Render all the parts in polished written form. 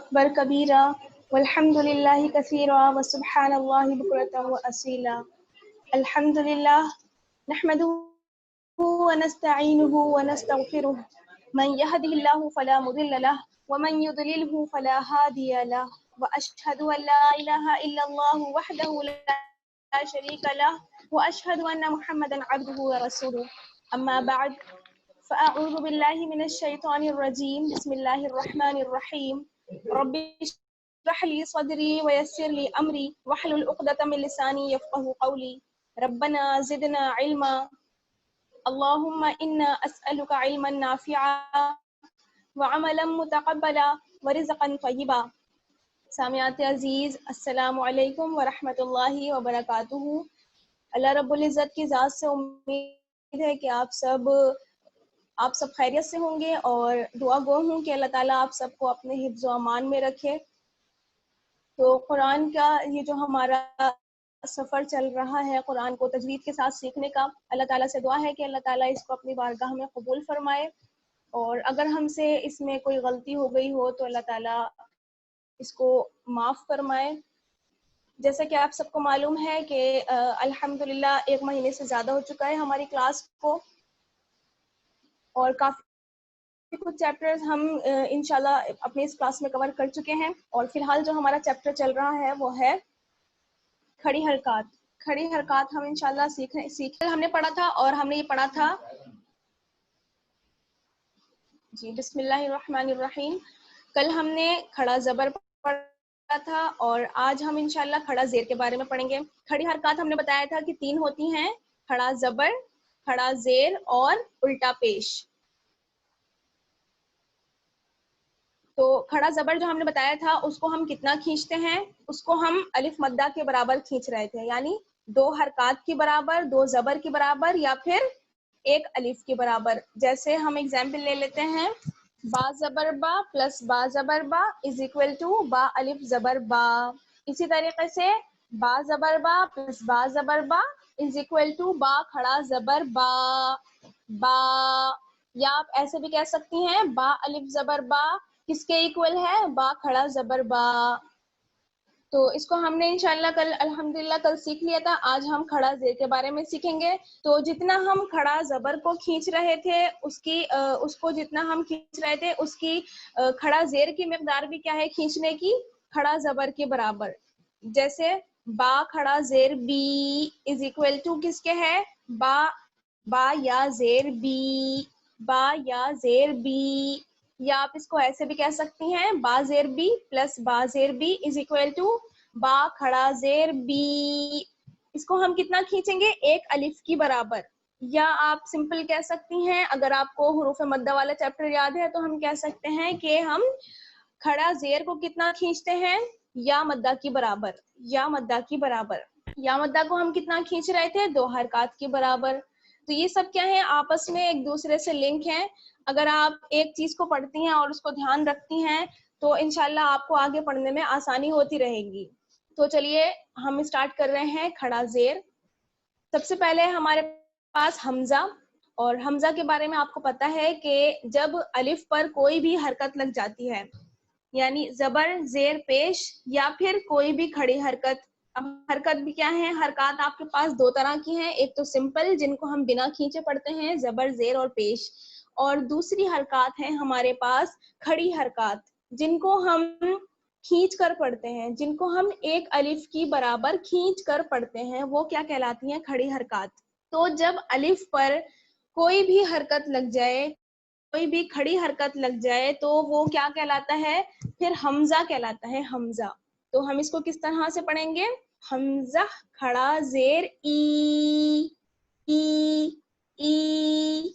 أكبر كبيرا والحمد لله كثيرا وسبحان الله بكرة وأصيلا. الحمد لله نحمده ونستعينه ونستغفره، من يهده الله فلا مضل له ومن يضلله فلا هادي له، وأشهد أن لا إله إلا الله وحده لا شريك له، وأشهد أن محمدا عبده ورسوله. أما بعد، فأعوذ بالله من الشيطان الرجيم. بسم الله الرحمن الرحيم. رب اشرح لي صدري ويسر لي أمري واحلل عقدة من لساني يفقهوا قولي. ربنا زدنا علما. اللهم إنا أسألك علما نافعا وعملا متقبلا ورزقا طيبا. سامعات عزیز، السلام علیکم ورحمۃ اللہ وبرکاتہ۔ اللہ رب العزت کی ذات سے امید ہے کہ آپ سب خیریت سے ہوں گے، اور دعا گو ہوں کہ اللہ تعالیٰ آپ سب کو اپنے حفظ و امان میں رکھے۔ تو قرآن کا یہ جو ہمارا سفر چل رہا ہے قرآن کو تجوید کے ساتھ سیکھنے کا، اللہ تعالیٰ سے دعا ہے کہ اللہ تعالیٰ اس کو اپنی بارگاہ میں قبول فرمائے، اور اگر ہم سے اس میں کوئی غلطی ہو گئی ہو تو اللہ تعالیٰ اس کو معاف فرمائے۔ جیسا کہ آپ سب کو معلوم ہے کہ الحمدللہ 1 مہینے سے زیادہ ہو چکا ہے ہماری کلاس کو، اور کافی کچھ چیپٹرز ہم انشاءاللہ اپنے اس کلاس میں کور کر چکے ہیں، اور فی الحال جو ہمارا چیپٹر چل رہا ہے وہ ہے کھڑی حرکات۔ کھڑی حرکات ہم انشاءاللہ سیکھ ہم نے پڑھا تھا، اور ہم نے یہ پڑھا تھا جی بسم اللہ الرحمن الرحیم۔ کل ہم نے کھڑا زبر پڑھا تھا، اور آج ہم انشاءاللہ کھڑا زیر کے بارے میں پڑھیں گے۔ کھڑی حرکات ہم نے بتایا تھا کہ 3 ہوتی ہیں: کھڑا زبر، کھڑا زیر اور الٹا پیش۔ تو کھڑا زبر جو ہم نے بتایا تھا اس کو ہم کتنا کھینچتے ہیں، اس کو ہم الف مدہ کے برابر کھینچ رہے تھے، یعنی 2 حرکات کے برابر، 2 زبر کے برابر، یا پھر 1 الف کے برابر۔ جیسے ہم ایگزامپل لے لیتے ہیں، با زبر با پلس با زبر با از اکول ٹو با الف زبر با۔ اسی طریقے سے با زبر با پلس با زبر با از اکول ٹو با کھڑا زبر با با۔ یا آپ ایسے بھی کہہ سکتی ہیں با الف زبر با کس کے ایکول ہے، با کھڑا زبر با۔ تو اس کو ہم نے انشاءاللہ کل الحمدللہ کل سیکھ لیا تھا۔ آج ہم کھڑا زیر کے بارے میں سیکھیں گے۔ تو جتنا ہم کھڑا زبر کو کھینچ رہے تھے اس کو جتنا ہم کھینچ رہے تھے اس کی کھڑا زیر کی مقدار بھی کیا ہے کھینچنے کی، کھڑا زبر کے برابر۔ جیسے با کھڑا زیر بی از اکول ٹو کس کے ہے، با یا زیر بی، با یا زیر بی۔ یا آپ اس کو ایسے بھی کہہ سکتی ہیں با زیر بی پلس با زیر بی از اکول ٹو با کھڑا زیر بی۔ اس کو ہم کتنا کھینچیں گے، 1 الف کی برابر۔ یا آپ سمپل کہہ سکتی ہیں، اگر آپ کو حروف مدہ والا چیپٹر یاد ہے تو ہم کہہ سکتے ہیں کہ ہم کھڑا زیر کو کتنا کھینچتے ہیں، یا مدہ کی برابر، یا مدہ کی برابر۔ یا مدہ کو ہم کتنا کھینچ رہے تھے، 2 حرکات کے برابر۔ تو یہ سب کیا ہے، آپس میں ایک دوسرے سے لنک ہیں۔ اگر آپ ایک چیز کو پڑھتی ہیں اور اس کو دھیان رکھتی ہیں تو انشاءاللہ آپ کو آگے پڑھنے میں آسانی ہوتی رہے گی۔ تو چلیے ہم اسٹارٹ کر رہے ہیں کھڑا زیر۔ سب سے پہلے ہمارے پاس حمزہ، اور حمزہ کے بارے میں آپ کو پتا ہے کہ جب الف پر کوئی بھی حرکت لگ جاتی ہے، یعنی زبر زیر پیش یا پھر کوئی بھی کھڑی حرکت۔ اب حرکت بھی کیا ہے، حرکات آپ کے پاس 2 طرح کی ہیں، ایک تو سمپل جن کو ہم بنا کھینچے پڑھتے ہیں، زبر زیر اور پیش، اور دوسری حرکات ہیں ہمارے پاس کھڑی حرکات جن کو ہم کھینچ کر پڑھتے ہیں، جن کو ہم 1 الف کی برابر کھینچ کر پڑھتے ہیں، وہ کیا کہلاتی ہیں، کھڑی حرکات۔ تو جب الف پر کوئی بھی حرکت لگ جائے، کوئی بھی کھڑی حرکت لگ جائے تو وہ کیا کہلاتا ہے، پھر حمزہ کہلاتا ہے، حمزہ۔ تو ہم اس کو کس طرح سے پڑھیں گے، حمزہ کھڑا زیر ای ای ای۔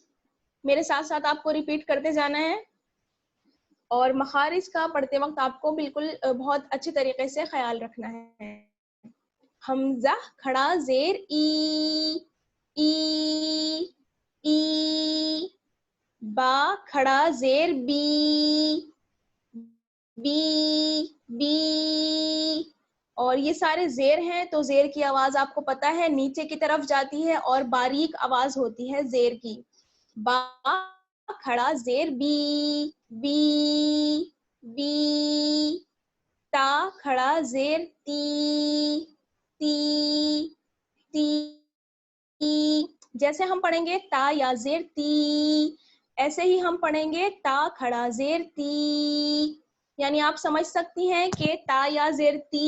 میرے ساتھ ساتھ آپ کو ریپیٹ کرتے جانا ہے، اور مخارج کا پڑھتے وقت آپ کو بالکل بہت اچھے طریقے سے خیال رکھنا ہے۔ حمزہ کھڑا زیر ای ای ای۔ با کھڑا زیر بی بی بی۔ اور یہ سارے زیر ہیں، تو زیر کی آواز آپ کو پتا ہے نیچے کی طرف جاتی ہے اور باریک آواز ہوتی ہے زیر کی۔ با کھڑا زیر بی بی بی. تا کھڑا زیر تی، تی، تی. جیسے ہم پڑھیں گے تا یا زیر تی، ایسے ہی ہم پڑھیں گے تا کھڑا زیر تی. یعنی آپ سمجھ سکتی ہیں کہ تا یا زیر تی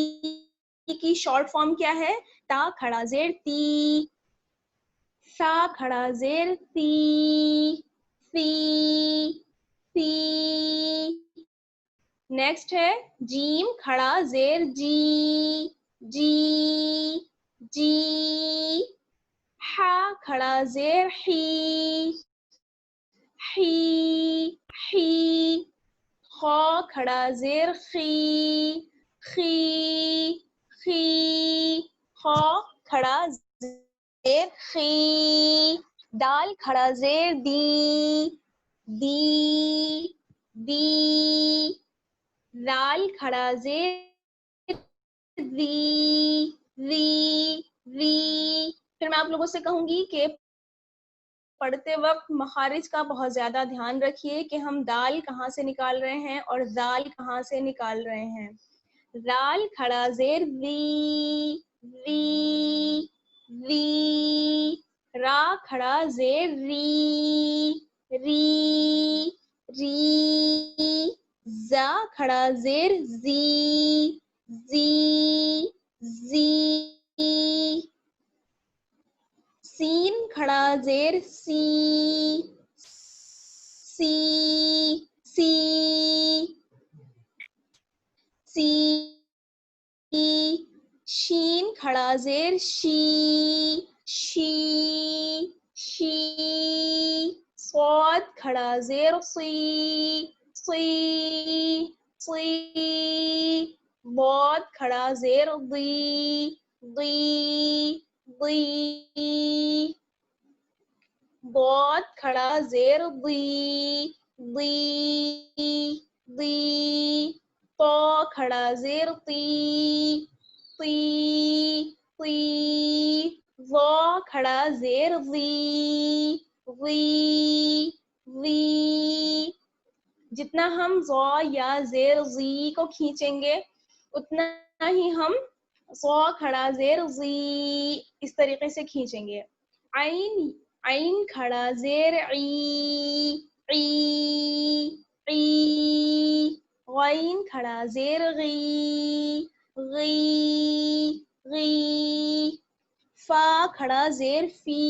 کی شارٹ فارم کیا ہے، تا کھڑا زیر تی. سا کھڑا زیر سی، سی، سی. نیکسٹ ہے جیم کھڑا زیر جی، جی، جی. ہا کھڑا زیر ہی، ہی، ہی. خا کھڑا زیر خی، خی، خی. خا کھڑا زیر خی. دال کھڑا زیر دی، دی، دی. رال کھڑا زیر ری، ری، ری. پھر میں آپ لوگوں سے کہوں گی کہ پڑھتے وقت مخارج کا بہت زیادہ دھیان رکھیے کہ ہم دال کہاں سے نکال رہے ہیں اور زال کہاں سے نکال رہے ہیں. رال کھڑا زیر ری، ری، ری. را کھڑا زیر ری، ری، ری. زا کھڑا زیر زی، زی، زی. سین کھڑا زیر سی، سی، سی، سی. شین کھڑا زیر شی، شی، شی. صاد کھڑا زیر سی، سی، سی. ضاد کھڑا زیر ضی، ضی، ضی. ضاد کھڑا زیر ضی، ضی، ضی. طا کھڑا زیر تی، تی، تی. ظا کھڑا زیر ضی، ضی، ضی. جتنا ہم ظا یا زیر ضی کو کھینچیں گے اتنا ہی ہم ظا کھڑا زیر ضی اس طریقے سے کھینچیں گے. عین، عین کھڑا زیر عی، عی، عی. غین کھڑا زیر غی، غی، غی. فا کھڑا زیر فی،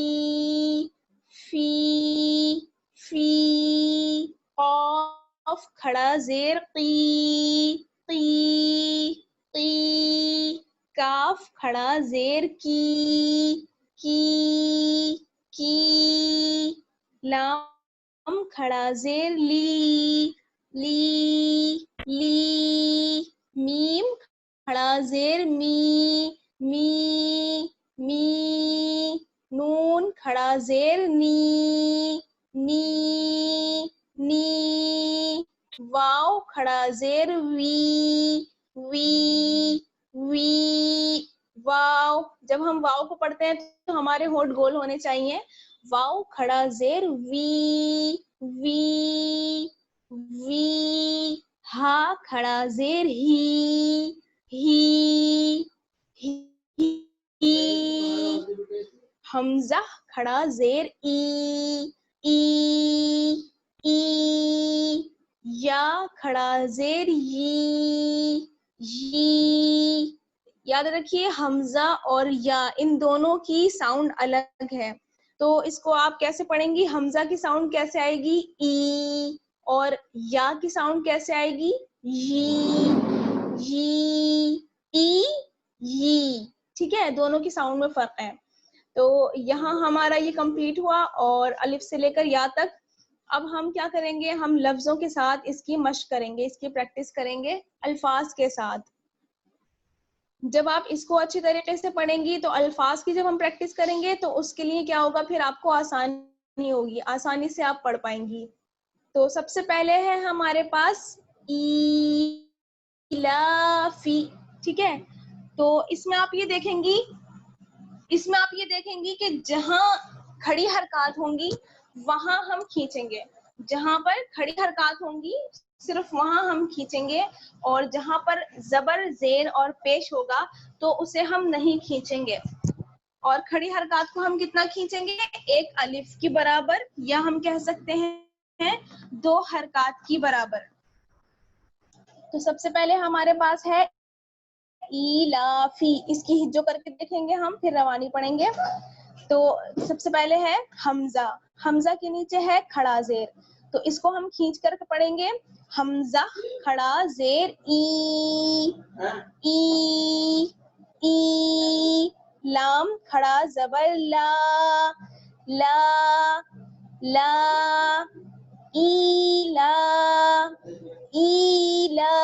فی، فی. قاف کھڑا زیر قی، قی، قی. کاف کھڑا زیر کی، کی، کی. لام کھڑا زیر لی، لی، لی. میم کھڑا زیر می، می، می. نون کھڑا زیر نی، نی، نی. واو کھڑا زیر وی، وی، وی. واو، جب ہم واو کو پڑھتے ہیں تو ہمارے ہونٹ گول ہونے چاہیے. واو کھڑا زیر وی، وی، وی. ہا کھڑا زیر ہی، ہی، ہی. حمزہ کھڑا زیر ای، ای، ای. یا کھڑا زیر یی، یی. یاد رکھیے حمزہ اور یا ان دونوں کی ساؤنڈ الگ ہے، تو اس کو آپ کیسے پڑھیں گی؟ حمزہ کی ساؤنڈ کیسے آئے گی؟ ای. اور یا کی ساؤنڈ کیسے آئے گی؟ یی، یی، ای، یی. ٹھیک ہے، دونوں کی ساؤنڈ میں فرق ہے. تو یہاں ہمارا یہ کمپلیٹ ہوا اور الف سے لے کر یا تک. اب ہم کیا کریں گے؟ ہم لفظوں کے ساتھ اس کی مشق کریں گے، اس کی پریکٹس کریں گے الفاظ کے ساتھ. جب آپ اس کو اچھی طریقے سے پڑھیں گی تو الفاظ کی جب ہم پریکٹس کریں گے تو اس کے لیے کیا ہوگا؟ پھر آپ کو آسانی ہوگی، آسانی سے آپ پڑھ پائیں گی. تو سب سے پہلے ہے ہمارے پاس ایلافی. ٹھیک ہے، تو اس میں آپ یہ دیکھیں گی، اس میں آپ یہ دیکھیں گی کہ جہاں کھڑی حرکات ہوں گی وہاں ہم کھینچیں گے. جہاں پر کھڑی حرکات ہوں گی صرف وہاں ہم کھینچیں گے، اور جہاں پر زبر زیر اور پیش ہوگا تو اسے ہم نہیں کھینچیں گے. اور کھڑی حرکات کو ہم کتنا کھینچیں گے؟ ایک الف کی برابر، یا ہم کہہ سکتے ہیں 2 حرکات کی برابر. تو سب سے پہلے ہمارے پاس ہے ایلافی، اس کی جو کر کے دیکھیں گے ہم، پھر روانی پڑھیں گے. تو سب سے پہلے ہے حمزہ، حمزہ کے نیچے ہے کھڑا زیر، تو اس کو ہم کھینچ کر پڑھیں گے. حمزہ کھڑا زیر ای، ای ای. لام کھڑا زبر لا، لا لا. ایلا، ایلا.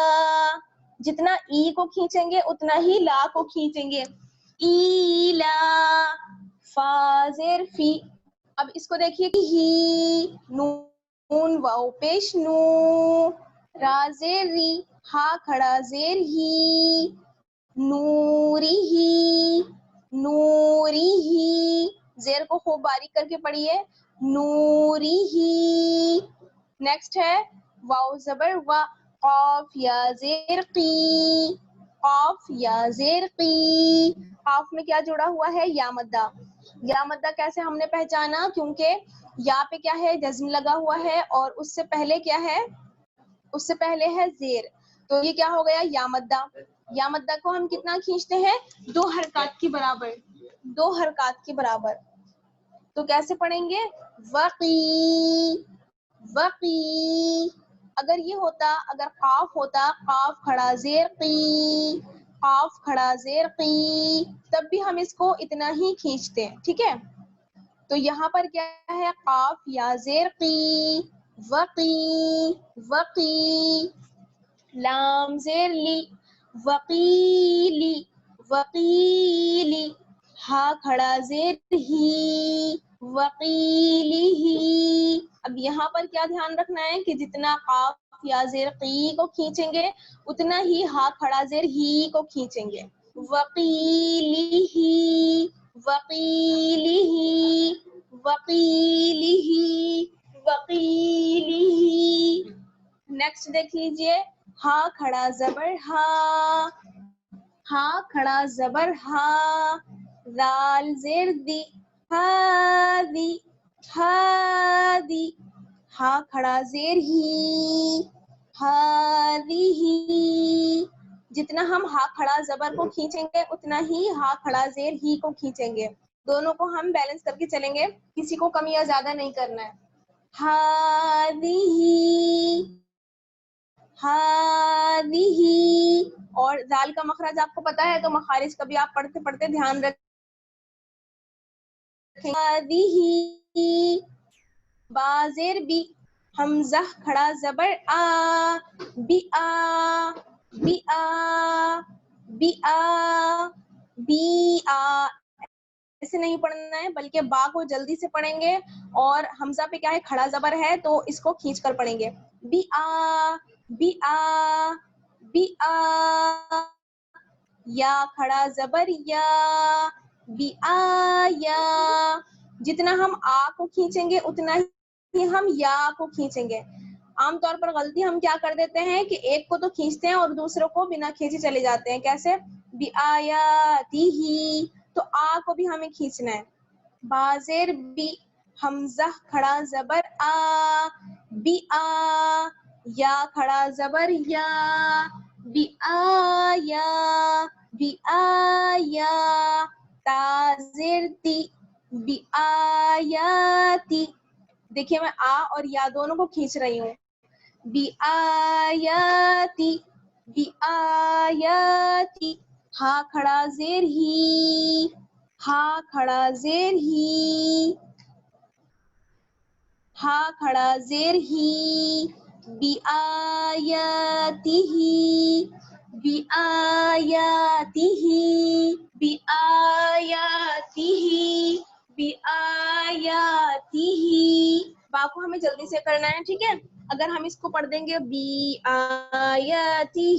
جتنا ای کو کھینچیں گے اتنا ہی لا کو کھینچیں گے. ایلا. فا زیر فی. اب اس کو دیکھیے کہ ہی، نون واو پیش نو، را زیر ری، ہا کھڑا زیر ہی، نوری ہی، نوری ہی. زیر کو خوب باریک کر کے پڑھیے، نوری ہی. نیکسٹ ہے واو زبر وا، قاف یا زیر قی، قاف یا زیر قی. قاف میں کیا جڑا ہوا ہے؟ یا مدہ. یا مدہ کیسے ہم نے پہچانا؟ کیونکہ یا پہ کیا ہے؟ جزم لگا ہوا ہے، اور اس سے پہلے کیا ہے؟ اس سے پہلے ہے زیر، تو یہ کیا ہو گیا؟ یا مدہ. یا مدہ کو ہم کتنا کھینچتے ہیں؟ 2 حرکات کی برابر، 2 حرکات کی برابر. تو کیسے پڑھیں گے؟ وقی، وقی. اگر یہ ہوتا، اگر قاف ہوتا، قاف کھڑا زیر قی، قاف کھڑا زیر قی، تب بھی ہم اس کو اتنا ہی کھینچتے ہیں. ٹھیک ہے، تو یہاں پر کیا ہے؟ قاف یا زیر قی، وقی، وقی. لام زیر لی، وقیلی، وقیلی. ہا کھڑا زیر ہی، وقیلی ہی. اب یہاں پر کیا دھیان رکھنا ہے کہ جتنا قاف یا زیر قی کو کھینچیں گے اتنا ہی ہا کھڑا زیر ہی کو کھینچیں گے. وقیلی ہی، وقیلی ہی، وقیلی ہی، وقیلی ہی. نیکسٹ دیکھ لیجئے، ہا کھڑا زبر ہا، ہا کھڑا زبر ہا، دال زیر دی، ہادی، ہادی. ہا کھڑا زیر ہی، ہادی ہی. جتنا ہم ہا کھڑا زبر کو کھینچیں گے اتنا ہی ہا کھڑا زیر ہی کو کھینچیں گے. دونوں کو ہم بیلنس کر کے چلیں گے، کسی کو کم یا زیادہ نہیں کرنا ہے. ہادی ہی، ہادی. اور دال کا مخرج آپ کو پتا ہے، تو مخارج کبھی آپ پڑھتے پڑھتے دھیان رکھیں. ہادی. با زیر بی، حمزہ کھڑا زبر آ، بی آ، بی آ، بی آ، بی آ. ایسے نہیں پڑھنا ہے، بلکہ با کو جلدی سے پڑھیں گے، اور حمزہ پہ کیا ہے؟ کھڑا زبر ہے، تو اس کو کھینچ کر پڑھیں گے. بی آ، بی آ، بی آ. یا کھڑا زبر یا، بی آ یا. جتنا ہم آ کو کھینچیں گے اتنا ہی ہم یا کو کھینچیں گے. عام طور پر غلطی ہم کیا کر دیتے ہیں کہ ایک کو تو کھینچتے ہیں اور دوسروں کو بنا کھینچے چلے جاتے ہیں. کیسے؟ بی آیاتہ، تو آ کو بھی ہمیں کھینچنا ہے. با زیر بی، حمزہ کھڑا زبر آ، بی آ. یا کھڑا زبر یا، بی آ یا، بی آ یا. تا زیر تی، بی آیاتی. دیکھیے میں آ اور یا دونوں کو کھینچ رہی ہوں. بی آیاتی، بی آیاتی. ہا کھڑا زیر ہی، ہا کھڑا زیر ہی، ہا کھڑا زیر ہی. بی آیاتہ، بی آیاتہ، بی آیاتہ، بی آیاتہ. با کو ہمیں جلدی سے کرنا ہے. ٹھیک ہے، اگر ہم اس کو پڑھ دیں گے بی آیاتہ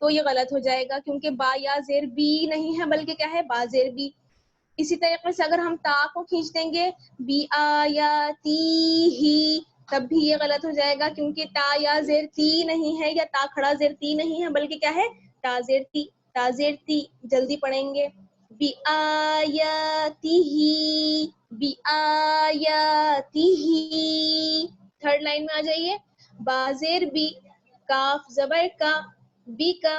تو یہ غلط ہو جائے گا، کیونکہ با یا زیر بی نہیں ہے بلکہ کیا ہے؟ با زیر بی. اسی طریقے سے اگر ہم تا کو کھینچ دیں گے بی آیاتی ہی، تب بھی یہ غلط ہو جائے گا کیونکہ تا یا زیر تی نہیں ہے یا تا کھڑا زیر تی نہیں ہے بلکہ کیا ہے تا زیر تی. تا زیر تی جلدی پڑھیں گے. بی آیاتہ بی آیاتہ. تھرڈ لائن میں آ جائیے. با زیر بی کاف زبر کا بی کا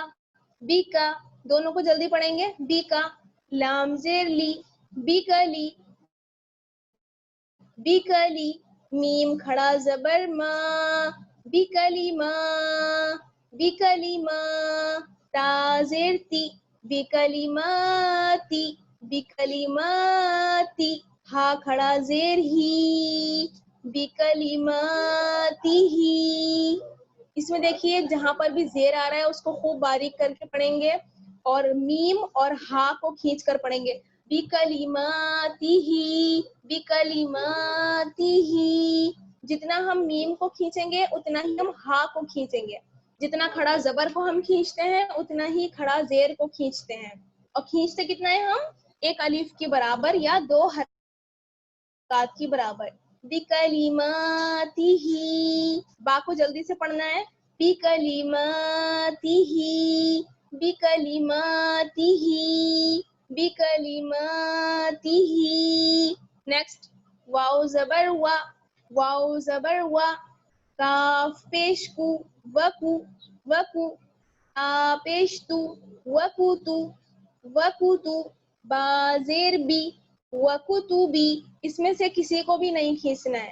بی کا دونوں کو جلدی پڑھیں گے. بی کا. لام زیر لی بی کا لی بی کا لی. میم کھڑا زبر ما بی کلی ما بی کلی ما. تا زیر تی بی کلماتی بی کلماتی. ہا کھڑا زیر ہی بی کلماتی ہی. اس میں دیکھیے جہاں پر بھی زیر آ رہا ہے اس کو خوب باریک کر کے پڑھیں گے اور میم اور ہا کو کھینچ کر پڑھیں گے. بکلماتہ بکلماتہ. جتنا ہم میم کو کھینچیں گے اتنا ہی ہم ہا کو کھینچیں گے. جتنا کھڑا زبر کو ہم کھینچتے ہیں اتنا ہی کھڑا زیر کو کھینچتے ہیں. اور کھینچتے کتنا ہے ہم ایک الف کے برابر یا دو حرکات کی برابر. بکلماتہ. با کو جلدی سے پڑھنا ہے. بکلماتہ بکلماتہ بکلماتہ. نیکسٹ. واو زبر وا واو زبر وا. کاف پیش کو وکو وکو. آ پیش تو وکو تو وکو تو. با زیر بی وکتبی. اس میں سے کسی کو بھی نہیں کھینچنا ہے.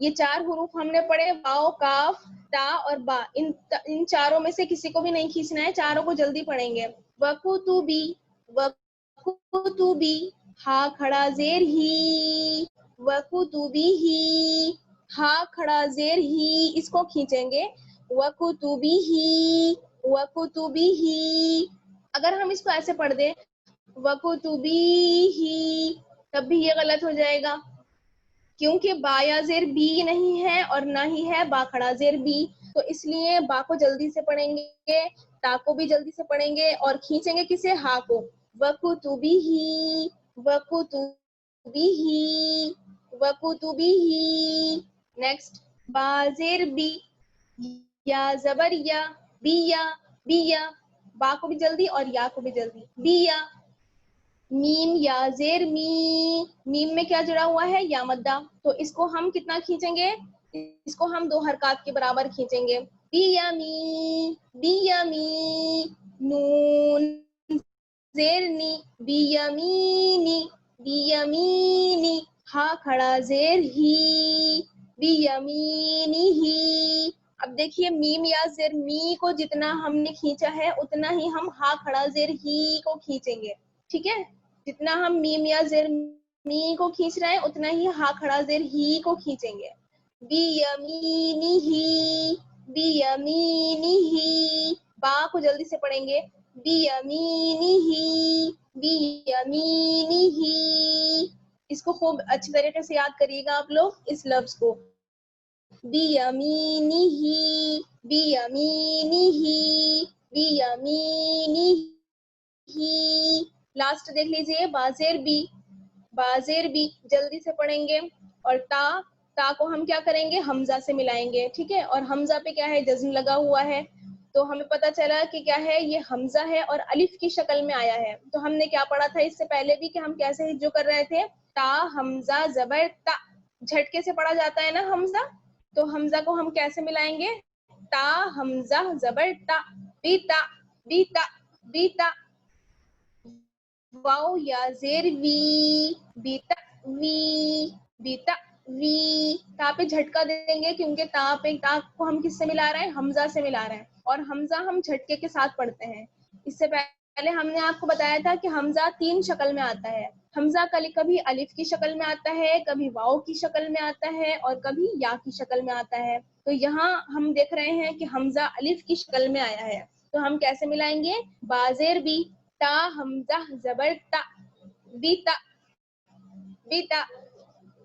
یہ چار حروف ہم نے پڑھے واو کاف تا اور با. ان چاروں میں سے کسی کو بھی نہیں کھینچنا ہے. چاروں کو جلدی پڑھیں گے. وکتبی وکتبی. ہا کھڑا زیر ہی وکتبی ہی. ہا کھڑا زیر ہی اس کو کھینچیں گے. وکتبی ہی وکتبی ہی. اگر ہم اس کو ایسے پڑھ دیں وکتبی ہی تب بھی یہ غلط ہو جائے گا کیونکہ با یا زیر بی نہیں ہے اور نہ ہی ہے با کھڑا زیر بی. تو اس لیے با کو جلدی سے پڑھیں گے تا کو بھی جلدی سے پڑھیں گے اور کھینچیں گے کسے ہا کو. وکتبی ہی وکتبی ہی وکتبی ہی. نیکسٹ. با زیر بی یا زبر یا بیا بیا. با کو بھی جلدی اور یا کو بھی جلدی. بیا. میم یا زیر می میم میں کیا جڑا ہوا ہے یا مدہ. تو اس کو ہم کتنا کھینچیں گے اس کو ہم دو حرکات کے برابر کھینچیں گے. بیامی بیامی. نون زیر نی بیامینی بیامینی. ہا کھڑا زیر ہی بیامینی ہی. اب دیکھیے میم یا زیر می کو جتنا ہم نے کھینچا ہے اتنا ہی ہم ہا کھڑا زیر ہی کو کھینچیں گے. ٹھیک ہے. جتنا ہم میم یا زیر می کو کھینچ رہے ہیں اتنا ہی ہا کھڑا زیر ہی کو کھینچیں گے. بیامینی ہی بیامینی ہی. با کو جلدی سے پڑھیں گے. بیامینی ہی بیامینی ہی. اس کو خوب اچھی طریقے سے یاد کریے گا آپ لوگ اس لفظ کو. بیامینی ہی بیامینی ہی بیامینی ہی. لاسٹ دیکھ لیجئے. بازیر بی بازیر بی جلدی سے پڑھیں گے. اور تا تا کو ہم کیا کریں گے حمزہ سے ملائیں گے. ٹھیک ہے. اور حمزہ پہ کیا ہے جزم لگا ہوا ہے تو ہمیں پتا چلا کہ کیا ہے یہ حمزہ ہے اور الف کی شکل میں آیا ہے. تو ہم نے کیا پڑھا تھا اس سے پہلے بھی کہ ہم کیسے جو کر رہے تھے تا حمزہ زبر تا. جھٹکے سے پڑھا جاتا ہے نا حمزہ. تو حمزہ کو ہم کیسے ملائیں گے تا حمزہ زبر تا بیتا بیتا بیتا. واو یا زیر وی بیتا وی بیتا وی. تا پہ جھٹکا دیں گے کیونکہ تا کو ہم کس سے ملا رہے ہیں حمزہ سے ملا رہے ہیں اور حمزہ ہم جھٹکے کے ساتھ پڑھتے ہیں. اس سے پہلے ہم نے آپ کو بتایا تھا کہ حمزہ 3 شکل میں آتا ہے. حمزہ کبھی الف کی شکل میں آتا ہے کبھی واو کی شکل میں آتا ہے اور کبھی یا کی شکل میں آتا ہے. تو یہاں ہم دیکھ رہے ہیں کہ حمزہ الف کی شکل میں آیا ہے. تو ہم کیسے ملائیں گے بازیر بی تا حمزہ زبر تا بیتا بیتا.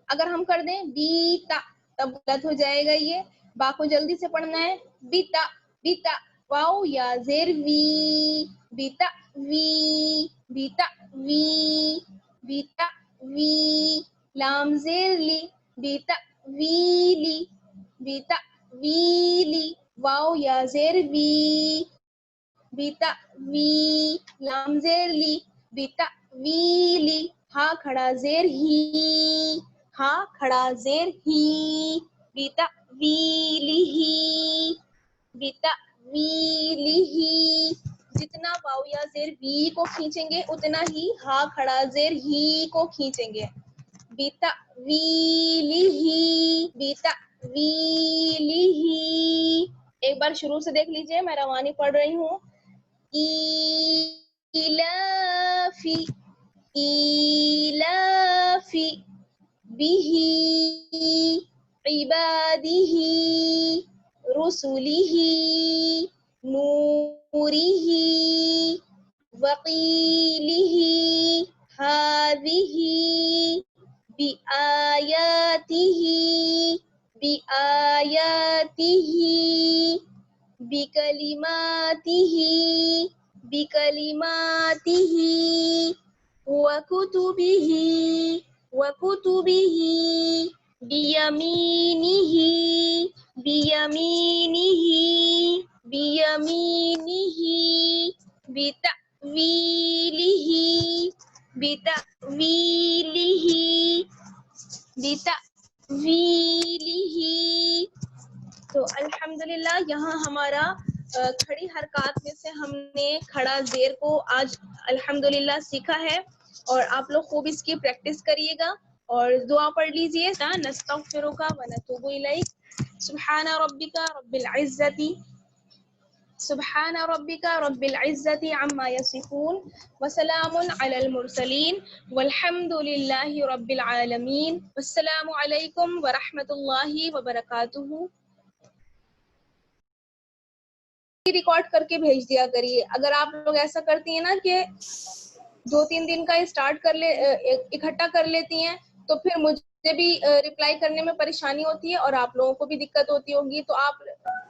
اگر ہم کر دیں بیتا تب غلط ہو جائے گا. یہ با کو جلدی سے پڑھنا ہے. بیتا بیتا. واو یا زیر وی بیتا وی بیتا وی بیتا وی. لام زیر لی بیتا ویلی بتأویلی، واو یا زیر وی، بتأوی، لام زیر لی، بتأویلی، ہا کھڑا زیر ہی، ہا کھڑا زیر ہی، بتأویلہ، بتأویلہ، جتنا واو یا زیر وی کو کھینچیں گے اتنا ہی ہا کھڑا زیر ہی کو کھینچیں گے. بتأویلہ، بتأویلہ. ایک بار شروع سے دیکھ لیجئے، میں روانی پڑھ رہی ہوں. ایلافی، ایلافی بہ عبادہ رسلہ نورہ وقیلہ ہذہ بآیاتہ بآیاتہ بکلماتہ بکلماتہ وکتبہ وکتبہ بیمینہ بیمینہ بیمینہ بتأویلہ بتأویلہ بتأویلہ. تو الحمدللہ یہاں ہمارا کھڑی حرکات میں سے ہم نے کھڑا زیر کو آج الحمدللہ سیکھا ہے، اور آپ لوگ خوب اس کی پریکٹس کریے گا اور دعا پڑھ لیجئے. نستغفرک ونتوب الیک. سبحان ربک رب العزت، سبحان ربک رب العزت عما یصفون وسلام علی المرسلین والحمد للہ رب العالمین. والسلام علیکم ورحمۃ اللہ وبرکاتہ. ریکارڈ کر کے بھیج دیا کریے. اگر آپ لوگ ایسا کرتی ہیں نا کہ 2-3 دن کا اسٹارٹ کر لے اکٹھا کر لیتی ہیں تو پھر مجھے بھی ریپلائی کرنے میں پریشانی ہوتی ہے اور آپ لوگوں کو بھی دقت ہوتی ہوگی. تو آپ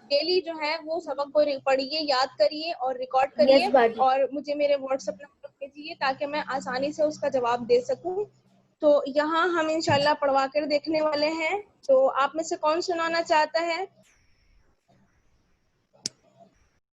ڈیلی جو ہے وہ سبق کو پڑھیے، یاد کریے اور ریکارڈ کریے اور مجھے میرے واٹس ایپ نمبر بھیجیے تاکہ میں آسانی سے اس کا جواب دے سکوں. تو یہاں ہم انشاءاللہ پڑھوا کر دیکھنے والے ہیں. تو آپ میں سے کون سنانا چاہتا ہے؟